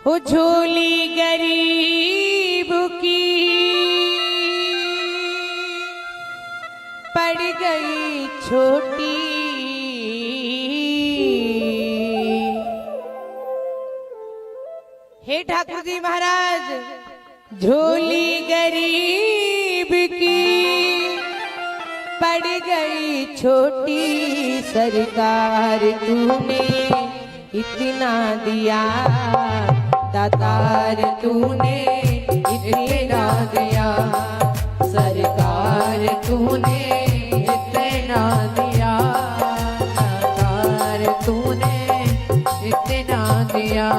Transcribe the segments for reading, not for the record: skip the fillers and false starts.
हो झोली गरीब की पड़ गई छोटी। हे ठाकुर जी महाराज, झोली गरीब की पड़ गई छोटी, सरकार तूने इतना दिया, दातार तूने इतना दिया, सरकार तूने इतना दिया, दातार तूने इतना दिया।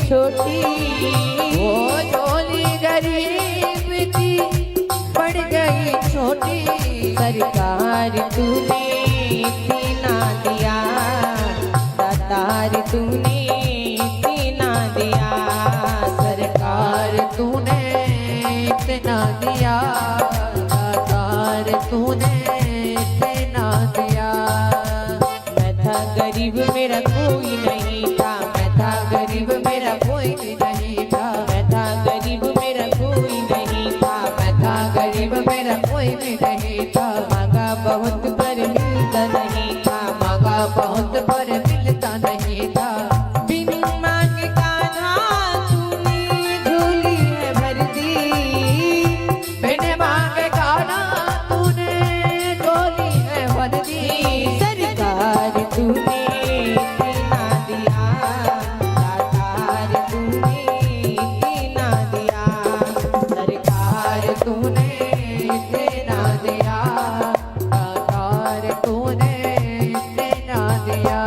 छोटी वो झोली गरीब की पड़ गई छोटी, सरकार तूने इतना दिया, दातार तूने इतना दिया, सरकार तूने इतना दिया, दातार तूने इतना दिया। मैं था गरीब मेरा कोई नहीं था, मैं था गरीब मेरा कोई नहीं था, मैं था गरीब मेरा कोई नहीं था, मैं था गरीब मेरा कोई भी नहीं था। मांगा बहुत पर मिलता नहीं था, मांगा बहुत पर मिलता नहीं था। बिन मांगे कान्हा तूने झोली है भर दी, बिन मांगे कान्हा तूने झोली है भर दी, सरकार तूने इतना दिया, दातार तूने इतना दिया, सरकार तूने इतना दिया, दातार तूने इतना दिया,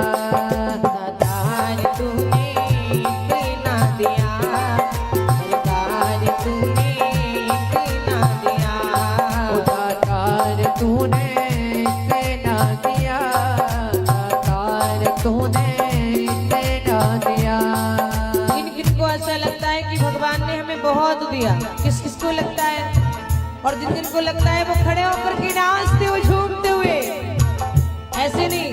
दातार तूने इतना दिया, सरकार तूने इतना दिया, दातार तूने इतना दिया, दातार तूने इतना दिया। किन किन को ऐसा लगता है कि भगवान ने हमें बहुत दिया? किस किस को लगता है? और जिन जिन को लगता है वो खड़े होकर के नाचते हुए झूमते हुए, ऐसे नहीं,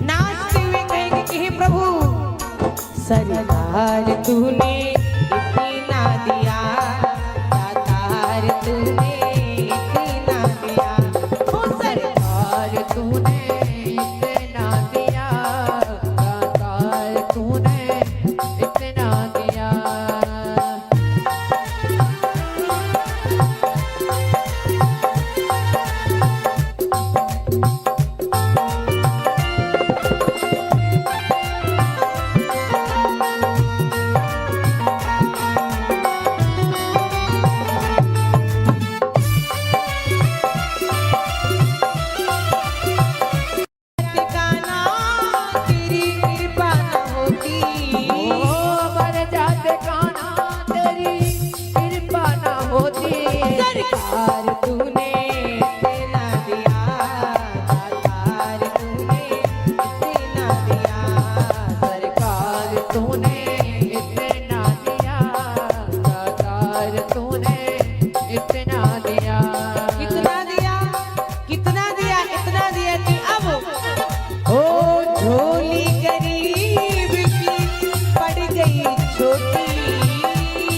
नाचते हुए कहेंगे कि हे प्रभु, सरकार तूने इतना दिया, दातार तूने इतना दिया, ओ सरकार तूने इतना दिया, दातार तूने इतना दिया।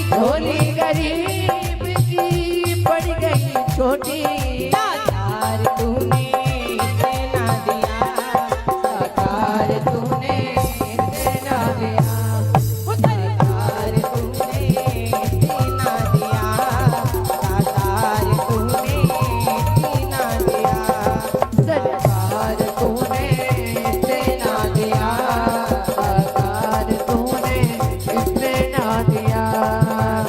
झोली गरीब की पड़ गई छोटी दातार तूने इतना दिया दातार तूने इतना दिया सरकार तूने इतना दिया दातार तूने इतना दिया सरकार तूने इतना दिया दातार तूने इतना दिया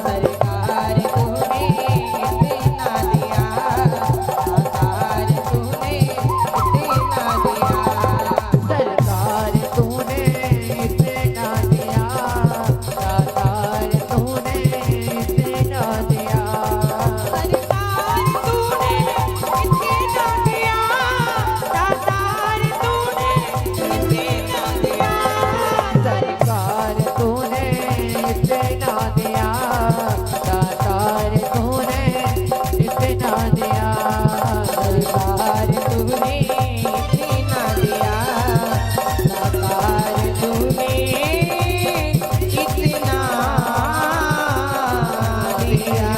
सरकार तूने इतना दिया दातार तूने इतना दिया सरकार तूने इतना दिया दातार तूने इतना दिया सरकार तूने इतना दिया दातार तूने इतना दिया सरकार तूने इतना दिया दातार तूने इतना दिया सरकार तूने इतना दिया दातार तूने इतना दिया।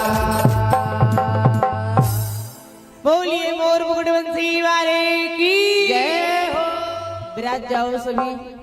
बोलिए मोर मुकुट बंसी वाले की जय हो। विराज जाओ सभी।